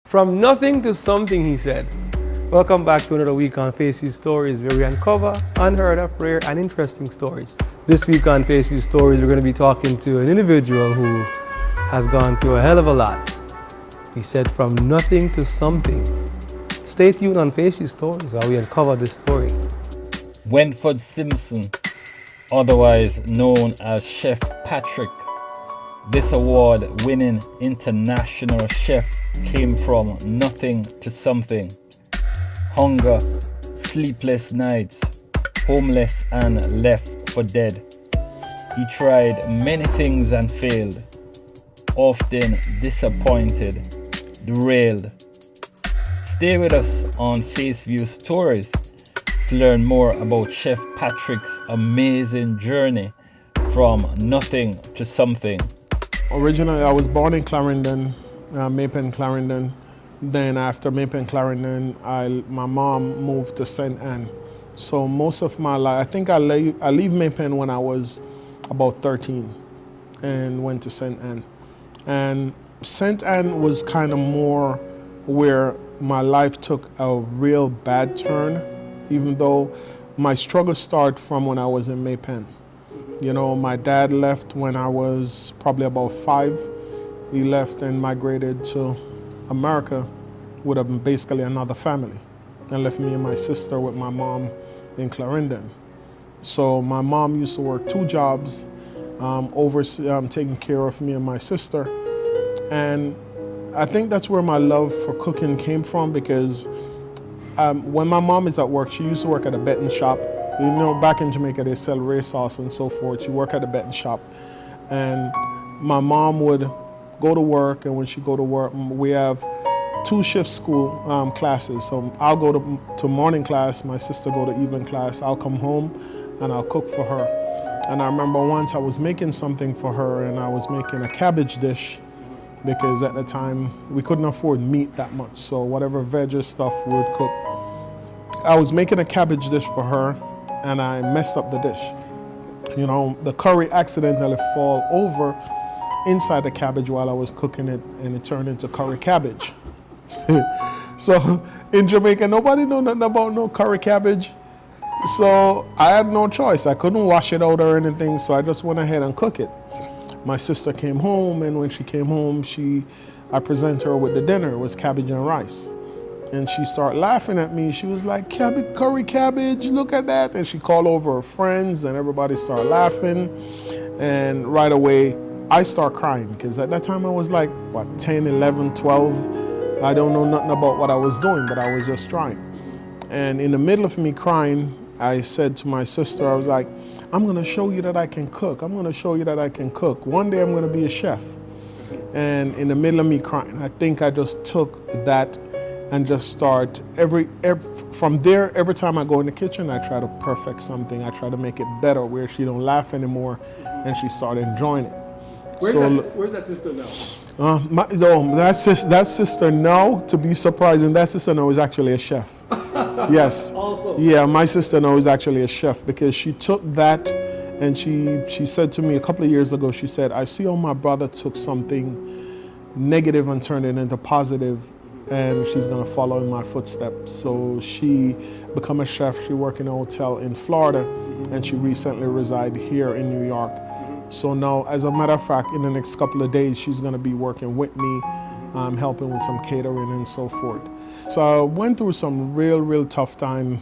From nothing to something, he said. Welcome back to another week on Facevu Stories, where we uncover unheard of, rare, and interesting stories. This week on Facevu Stories, we're going to be talking to an individual who has gone through a hell of a lot. He said from nothing to something. Stay tuned on Facevu Stories while we uncover this story. Patrick Simpson, otherwise known as Chef Patrick. This award-winning international chef came from nothing to something. Hunger, sleepless nights, homeless and left for dead. He tried many things and failed, often disappointed, derailed. Stay with us on Facevu Stories to learn more about Chef Patrick's amazing journey from nothing to something. Originally, I was born in Clarendon, Maypen, Clarendon. Then after Maypen, Clarendon, my mom moved to St. Anne. So most of my life, I think I leave Maypen when I was about 13 and went to St. Anne. And St. Anne was kind of more where my life took a real bad turn, even though my struggle started from when I was in Maypen. You know, my dad left when I was probably about 5. He left and migrated to America with basically another family, and left me and my sister with my mom in Clarendon. So my mom used to work 2 jobs, taking care of me and my sister. And I think that's where my love for cooking came from, because when my mom is at work, she used to work at a betting shop. You know, back in Jamaica, they sell racehorse and so forth. She worked at a betting shop. And my mom would go to work, and when she go to work, we have 2 shift school classes. So I'll go to morning class, my sister go to evening class. I'll come home and I'll cook for her. And I remember once I was making something for her, and I was making a cabbage dish, because at the time we couldn't afford meat that much. So whatever veggie stuff we would cook. I was making a cabbage dish for her, and I messed up the dish. You know, the curry accidentally fall over inside the cabbage while I was cooking it, and it turned into curry cabbage. So in Jamaica, nobody know nothing about no curry cabbage. So I had no choice. I couldn't wash it out or anything, so I just went ahead and cooked it. My sister came home, and when she came home, I presented her with the dinner. It was cabbage and rice. And she started laughing at me. She was like, curry cabbage, look at that. And she called over her friends, and everybody started laughing. And right away, I start crying, because at that time I was like, 10, 11, 12. I don't know nothing about what I was doing, but I was just trying. And in the middle of me crying, I said to my sister, I was like, I'm gonna show you that I can cook. I'm gonna show you that I can cook. One day I'm gonna be a chef. And in the middle of me crying, I think I just took that and just start from there. Every time I go in the kitchen, I try to perfect something. I try to make it better, where she don't laugh anymore, and she started enjoying it. Where's that sister now? That sister now, to be surprising, that sister now is actually a chef. Yes. Also. Yeah, my sister now is actually a chef, because she took that, and she said to me a couple of years ago, she said, I see how my brother took something negative and turned it into positive, and she's gonna follow in my footsteps. So she become a chef. She worked in a hotel in Florida, and she recently resided here in New York. So now, as a matter of fact, in the next couple of days, she's gonna be working with me, helping with some catering and so forth. So I went through some real tough time.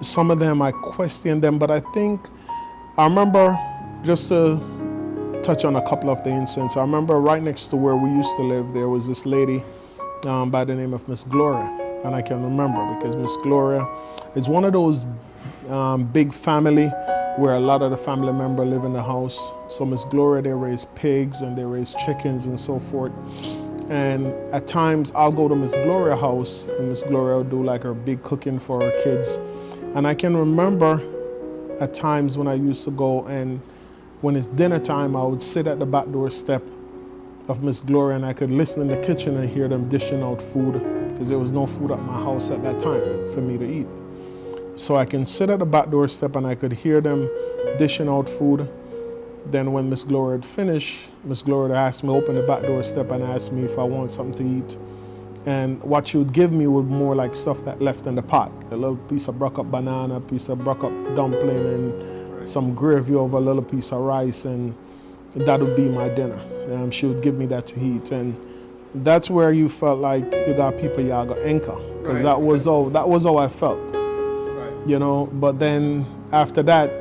Some of them I questioned them, but I remember, just to touch on a couple of the incidents, I remember right next to where we used to live, there was this lady by the name of Miss Gloria. And I can remember, because Miss Gloria is one of those big family where a lot of the family members live in the house. So Miss Gloria, they raise pigs and they raise chickens and so forth. And at times I'll go to Miss Gloria's house, and Miss Gloria will do like her big cooking for her kids. And I can remember at times when I used to go, and when it's dinner time, I would sit at the back door step of Miss Gloria, and I could listen in the kitchen and hear them dishing out food, because there was no food at my house at that time for me to eat. So I can sit at the back door step, and I could hear them dishing out food. Then when Miss Gloria had finished, Miss Gloria asked me, open the back door step and asked me if I want something to eat. And what she would give me would more like stuff that left in the pot. A little piece of broke up banana, a piece of broke up dumpling, and some gravy over a little piece of rice, and that would be my dinner. She would give me that to eat. And that's where you felt like you got people you got anchor. Because that was how I felt. You know, but then after that,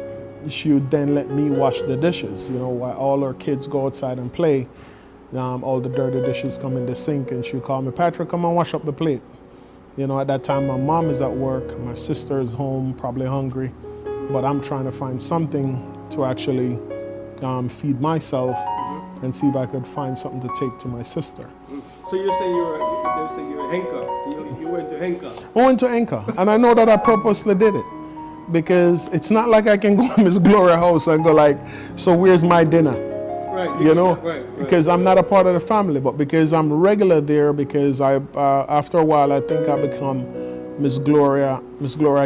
she would then let me wash the dishes, you know, while all her kids go outside and play. All the dirty dishes come in the sink, and she would call me, Patrick, come on, wash up the plate. You know, at that time, my mom is at work, my sister is home, probably hungry, but I'm trying to find something to actually feed myself and see if I could find something to take to my sister. So you're saying you're Henka. So you went to Henka. I went to Enka, and I know that I purposely did it because it's not like I can go to Miss Gloria's house and go like, so where's my dinner? Right. You know, right. Because I'm not a part of the family, but because I'm regular there, because I after a while I think I become Miss Gloria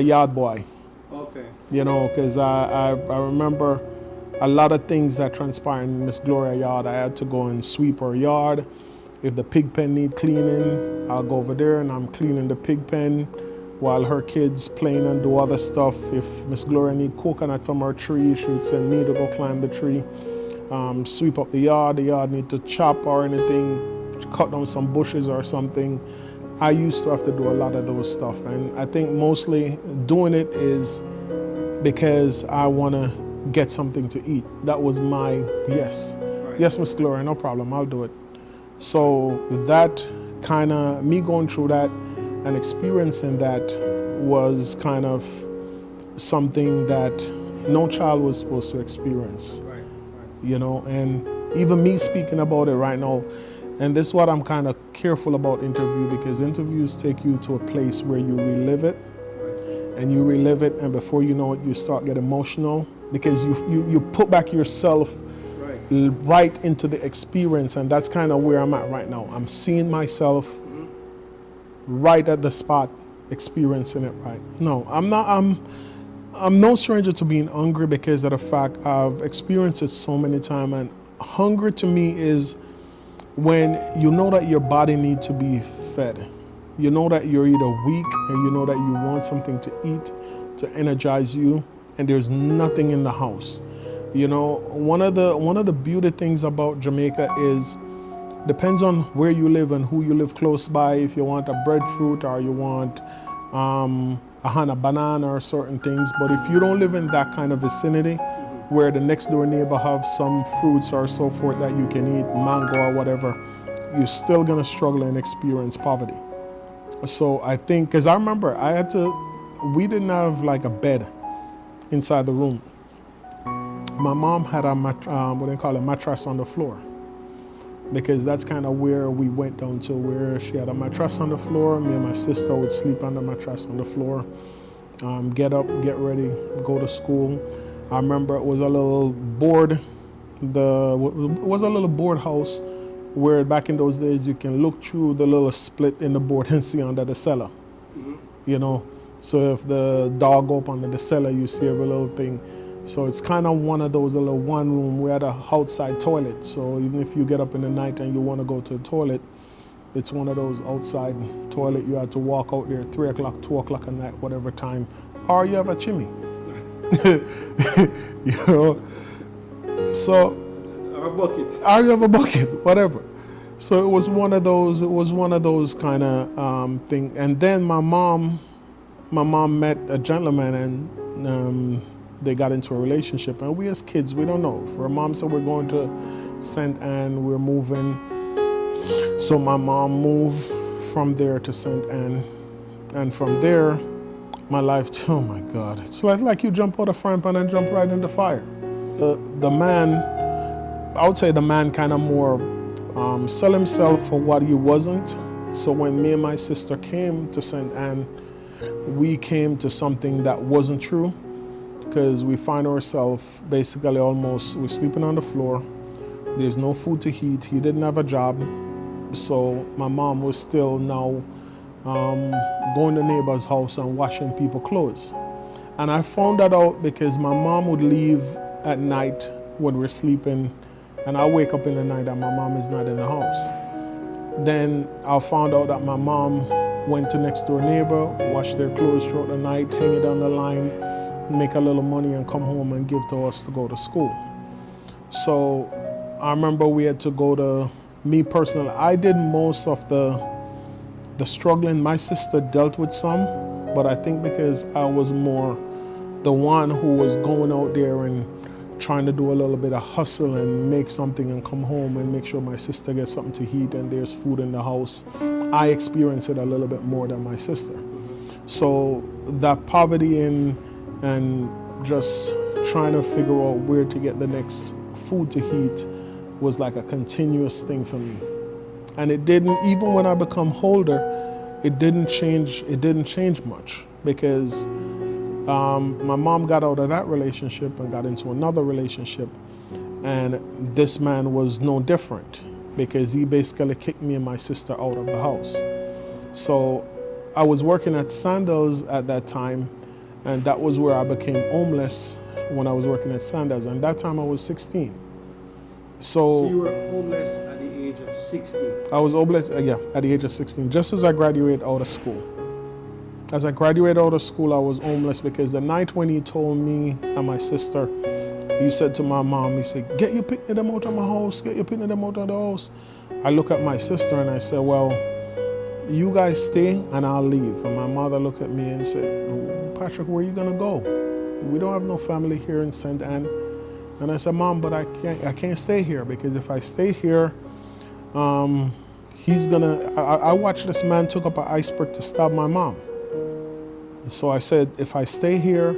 yard boy. Okay. You know, because I remember a lot of things that transpired in Miss Gloria yard. I had to go and sweep her yard. If the pig pen need cleaning, I'll go over there and I'm cleaning the pig pen while her kids playing and do other stuff. If Miss Gloria need coconut from her tree, she would send me to go climb the tree, sweep up the yard need to chop or anything, cut down some bushes or something. I used to have to do a lot of those stuff, and I think mostly doing it is because I want to get something to eat. That was my yes. Right. Yes, Miss Gloria, no problem, I'll do it. So that kind of, me going through that and experiencing that was kind of something that no child was supposed to experience. Right. You know, and even me speaking about it right now, and this is what I'm kind of careful about interview, because interviews take you to a place where you relive it, and you relive it, and before you know it, you start getting emotional because you put back yourself right into the experience, and that's kind of where I'm at right now. I'm seeing myself right at the spot, experiencing it right. No, I'm not. I'm no stranger to being hungry because of the fact I've experienced it so many times. And hunger to me is when you know that your body needs to be fed. You know that you're either weak and you know that you want something to eat to energize you, and there's nothing in the house. You know, one of the beauty things about Jamaica is depends on where you live and who you live close by. If you want a breadfruit or you want a hana banana or certain things, but if you don't live in that kind of vicinity where the next door neighbor have some fruits or so forth that you can eat, mango or whatever, you're still gonna struggle and experience poverty. So I think, because I remember we didn't have like a bed inside the room. My mom had a mattress on the floor, because that's kind of where we went down to, where she had a mattress on the floor. Me and my sister would sleep on the mattress on the floor, get up, get ready, go to school. I remember it was a little board, board house where back in those days you can look through the little split in the board and see under the cellar. You know, so if the dog go up under the cellar, you see every little thing. So it's kind of one of those little one room. We had a outside toilet. So even if you get up in the night and you want to go to the toilet, it's one of those outside toilet. You have to walk out there 3 o'clock, 2 o'clock at night, whatever time. Or you have a chimney. You know? So, Or a bucket. or you have a bucket, whatever. So it was one of those kind of thing. And then my mom met a gentleman, and they got into a relationship, and we as kids, we don't know. For her mom said we're going to St. Anne, we're moving. So my mom moved from there to St. Anne, and from there, my life, oh my God. It's like you jump out of frying pan and jump right in the fire. The man, I would say the man kind of more sell himself for what he wasn't. So when me and my sister came to St. Anne, we came to something that wasn't true, because we find ourselves basically we're sleeping on the floor. There's no food to eat. He didn't have a job. So my mom was still now going to neighbor's house and washing people's clothes. And I found that out because my mom would leave at night when we're sleeping, and I wake up in the night and my mom is not in the house. Then I found out that my mom went to next door neighbor, wash their clothes throughout the night, hang it on the line, make a little money and come home and give to us to go to school. So I remember we had to go to, me personally, I did most of the struggling. My sister dealt with some, but I think because I was more the one who was going out there and trying to do a little bit of hustle and make something and come home and make sure my sister gets something to eat and there's food in the house, I experienced it a little bit more than my sister. So that poverty and just trying to figure out where to get the next food to eat was like a continuous thing for me. And it didn't, even when I become older, it didn't change much, because my mom got out of that relationship and got into another relationship, and this man was no different, because he basically kicked me and my sister out of the house. So I was working at Sandals at that time, and that was where I became homeless, when I was working at Sandals, and that time I was 16. So you were homeless at the age of 16? I was homeless, at the age of 16, just as I graduated out of school. As I graduated out of school, I was homeless, because the night when he told me and my sister, he said to my mom, he said, "Get your picnic them out of my house, get your picnic them out of the house." I look at my sister and I said, "Well, you guys stay and I'll leave." And my mother looked at me and said, "Patrick, where are you gonna go? We don't have no family here in St. Anne." And I said, "Mom, but I can't stay here, because if I stay here, he's gonna, I watched this man took up an iceberg to stab my mom." So I said, if I stay here,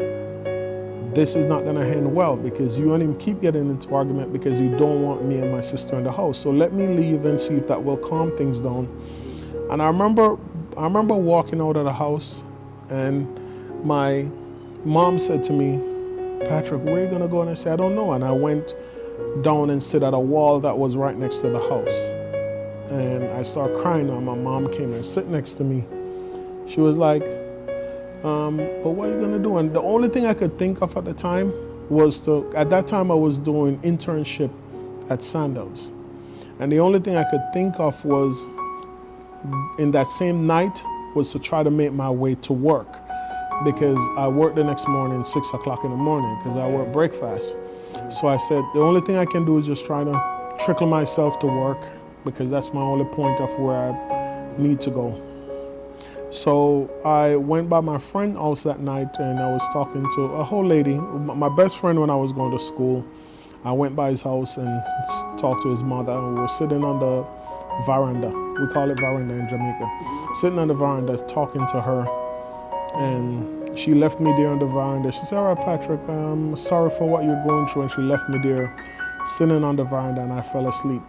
this is not gonna end well, because you and him keep getting into argument because he don't want me and my sister in the house. So let me leave and see if that will calm things down. And I remember walking out of the house, and my mom said to me, "Patrick, where are you gonna go?" And I said, "I don't know." And I went down and sit at a wall that was right next to the house. And I started crying, and my mom came and sit next to me. She was like, "But what are you gonna do?" And the only thing I could think of at the time was at that time I was doing internship at Sandals. And the only thing I could think of was, in that same night, was to try to make my way to work, because I worked the next morning, 6 o'clock in the morning, because I work breakfast. So I said, the only thing I can do is just try to trickle myself to work, because that's my only point of where I need to go. So I went by my friend's house that night, and I was talking to a whole lady, my best friend when I was going to school. I went by his house and talked to his mother, and we were sitting on the veranda. We call it veranda in Jamaica. Sitting on the veranda talking to her, and she left me there on the veranda. She said, "All right, Patrick, I'm sorry for what you're going through," and she left me there sitting on the veranda, and I fell asleep.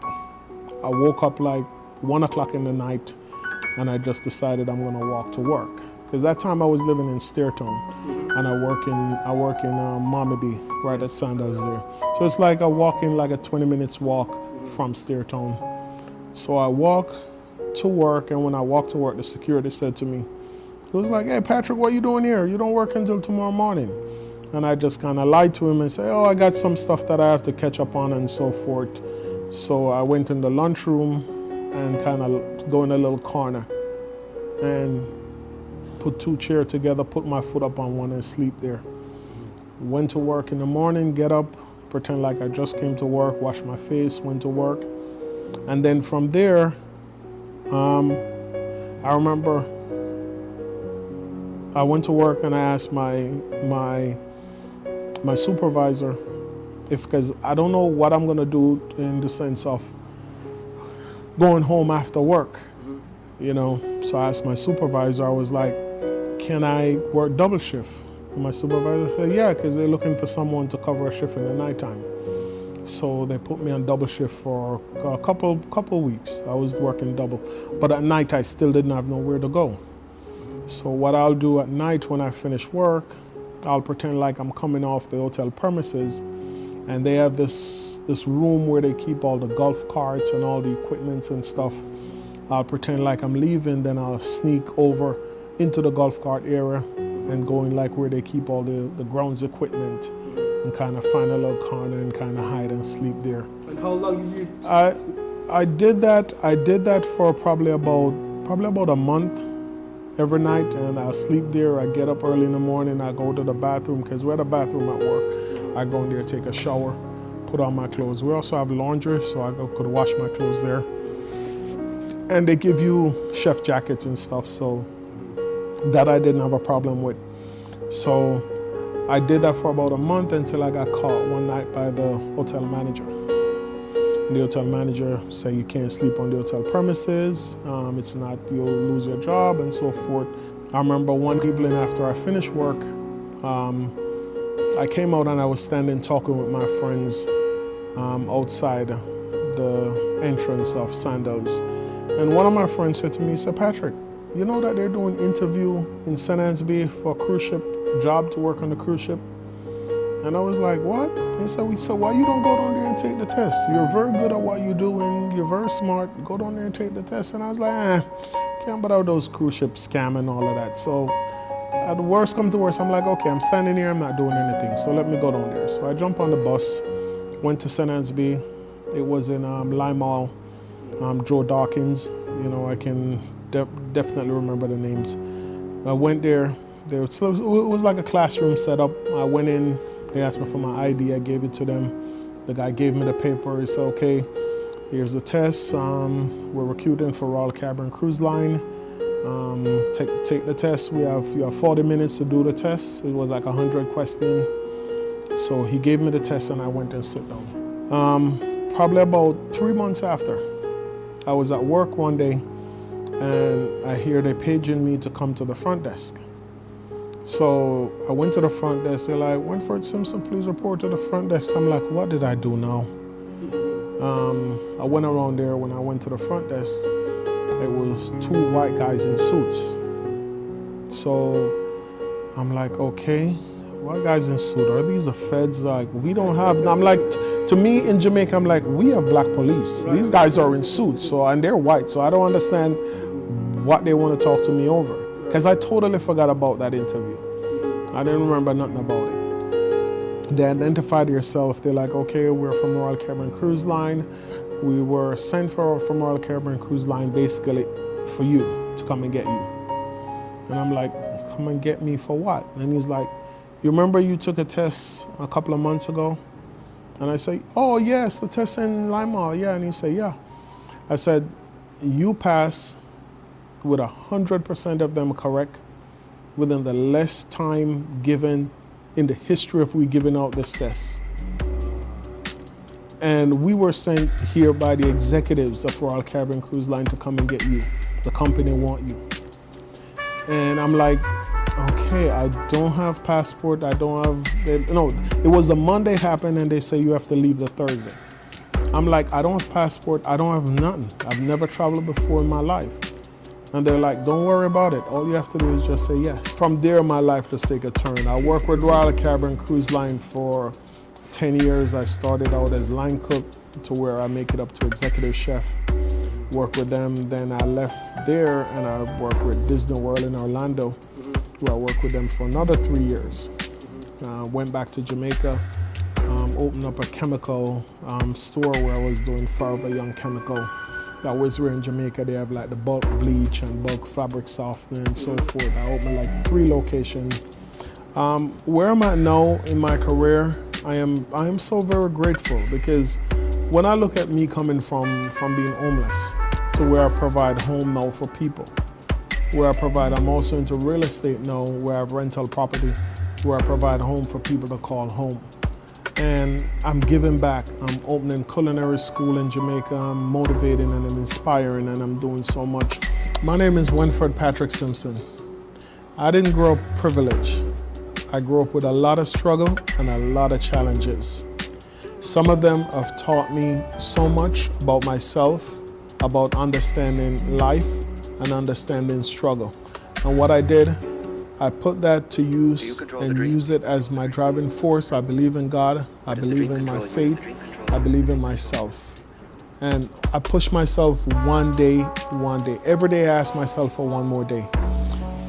I woke up like 1 o'clock in the night, and I just decided I'm gonna walk to work. Because that time I was living in Steertown, and I work in Marmaby, right at Sandals there. So it's like like a 20 minutes walk from Steertown. So I walk to work, and when I walked to work, the security said to me, he was like, "Hey, Patrick, what are you doing here? You don't work until tomorrow morning." And I just kind of lied to him and said, "Oh, I got some stuff that I have to catch up on," and so forth. So I went in the lunchroom and kind of go in a little corner and put 2 chairs together, put my foot up on one and sleep there. Went to work in the morning, get up, pretend like I just came to work, wash my face, went to work. And then from there, I remember I went to work and I asked my supervisor because I don't know what I'm gonna do in the sense of going home after work, you know. So I asked my supervisor, I was like, "Can I work double shift?" And my supervisor said, "Yeah, because they're looking for someone to cover a shift in the nighttime." So they put me on double shift for a couple weeks. I was working double, but at night I still didn't have nowhere to go. So what I'll do at night when I finish work, I'll pretend like I'm coming off the hotel premises, and they have this room where they keep all the golf carts and all the equipments and stuff. I'll pretend like I'm leaving, then I'll sneak over into the golf cart area and go in like where they keep all the grounds equipment and kind of find a little corner and kind of hide and sleep there. And how long did you? I did that. I did that for probably about a month every night, and I sleep there. I get up early in the morning. I go to the bathroom because we had a bathroom at work. I go in there, take a shower, put on my clothes. We also have laundry, so I could wash my clothes there. And they give you chef jackets and stuff, so that I didn't have a problem with. So I did that for about a month until I got caught one night by the hotel manager. And the hotel manager said you can't sleep on the hotel premises, it's not, you'll lose your job and so forth. I remember one evening after I finished work, I came out and I was standing talking with my friends outside the entrance of Sandals. And one of my friends said to me, he said, Patrick, you know that they're doing interview in St. Anne's Bay for a cruise ship job to work on the cruise ship? And I was like, what? He said, why you don't go down there and take the test? You're very good at what you do and you're very smart. Go down there and take the test. And I was like, can't but out those cruise ship scam and all of that. So at the worst come to worst, I'm like, okay, I'm standing here, I'm not doing anything. So let me go down there. So I jump on the bus, went to St. Anne's Bay. It was in Lime, Joe Dawkins. You know, I can definitely remember the names. I went there. It was like a classroom setup. I went in, they asked me for my ID, I gave it to them. The guy gave me the paper, he said, okay, here's the test. We're recruiting for Royal Caribbean Cruise Line. Take the test. You have 40 minutes to do the test. It was like 100 questions. So he gave me the test and I went and sit down. Probably about 3 months after, I was at work one day and I hear they paging me to come to the front desk. So I went to the front desk. They're like, Winford Simpson, please report to the front desk. I'm like, what did I do now? I went around there. When I went to the front desk, it was 2 white guys in suits. So I'm like, okay, white guys in suits, are these the feds? Like, we don't have, I'm like, to me in Jamaica, I'm like, we have black police. These guys are in suits, and they're white, so I don't understand what they want to talk to me over. Because I totally forgot about that interview. I didn't remember nothing about it. They identified yourself. They're like, okay, we're from Royal Caribbean Cruise Line. We were sent from Royal Caribbean Cruise Line basically for you, to come and get you. And I'm like, come and get me for what? And he's like, you remember you took a test a couple of months ago? And I say, oh yes, the test in Lime. Yeah, and he said, yeah. I said, you pass with 100% of them correct within the less time given in the history of we giving out this test. And we were sent here by the executives of Royal Caribbean Cruise Line to come and get you. The company want you. And I'm like, okay, I don't have passport. I don't have, no, it was a Monday happened and they say you have to leave the Thursday. I'm like, I don't have passport. I don't have nothing. I've never traveled before in my life. And they're like, don't worry about it. All you have to do is just say yes. From there, my life just take a turn. I worked with Royal Caribbean Cruise Line for 10 years. I started out as line cook to where I make it up to executive chef. Worked with them. Then I left there and I worked with Disney World in Orlando, where I worked with them for another 3 years. Went back to Jamaica, opened up a chemical store where I was doing Forever Young Chemical. That was where in Jamaica they have like the bulk bleach and bulk fabric softener and so forth. I opened like 3 locations. Where I'm at now in my career, I am so very grateful because when I look at me coming from being homeless to where I provide home now for people, I'm also into real estate now where I have rental property, where I provide home for people to call home. And I'm giving back. I'm opening culinary school in Jamaica. I'm motivating and I'm inspiring and I'm doing so much. My name is Winford Patrick Simpson. I didn't grow up privileged. I grew up with a lot of struggle and a lot of challenges. Some of them have taught me so much about myself, about understanding life and understanding struggle. And what I did, I put that to use and use it as my driving force. I believe in God. I believe in my faith. I believe in myself. And I push myself one day. Every day I ask myself for one more day.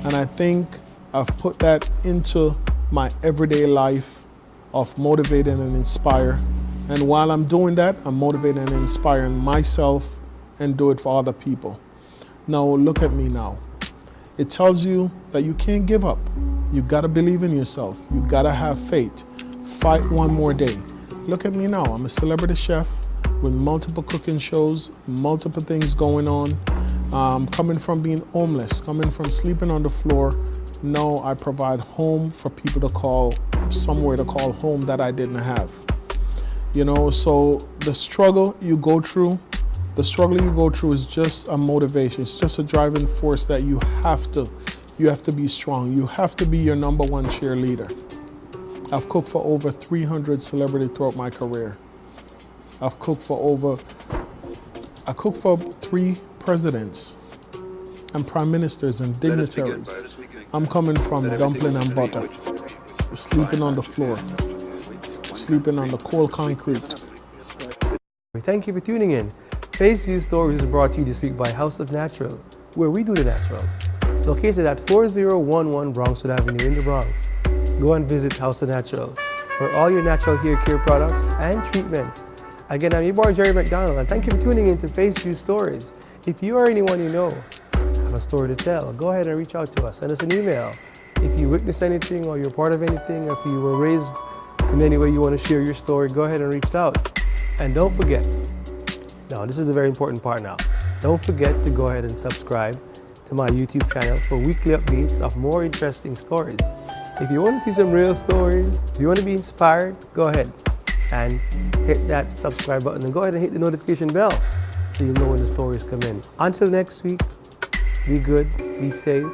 And I think I've put that into my everyday life of motivating and inspire. And while I'm doing that, I'm motivating and inspiring myself and do it for other people. Now look at me now. It tells you that you can't give up. You gotta believe in yourself. You gotta have faith. Fight one more day. Look at me now. I'm a celebrity chef with multiple cooking shows, multiple things going on. Coming from being homeless, coming from sleeping on the floor. Now I provide home for people to call, somewhere to call home that I didn't have. You know, so the struggle you go through is just a motivation. It's just a driving force that you have to be strong. You have to be your number one cheerleader. I've cooked for over 300 celebrities throughout my career. I cooked for 3 presidents and prime ministers and dignitaries. I'm coming from dumpling and butter, sleeping on the floor, sleeping on the cold concrete. Thank you for tuning in. Facevu Stories is brought to you this week by House of Natural, where we do the natural. Located at 4011 Bronxwood Avenue in the Bronx. Go and visit House of Natural for all your natural hair care products and treatment. Again, I'm your boy Jerry McDonald, and thank you for tuning in to Facevu Stories. If you or anyone you know have a story to tell, go ahead and reach out to us. Send us an email. If you witness anything or you're part of anything, or if you were raised in any way you want to share your story, go ahead and reach out. And don't forget, now this is a very important part now, don't forget to go ahead and subscribe to my YouTube channel for weekly updates of more interesting stories. If you want to see some real stories, if you want to be inspired, go ahead and hit that subscribe button and go ahead and hit the notification bell so you'll know when the stories come in. Until next week, be good, be safe,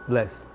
bless.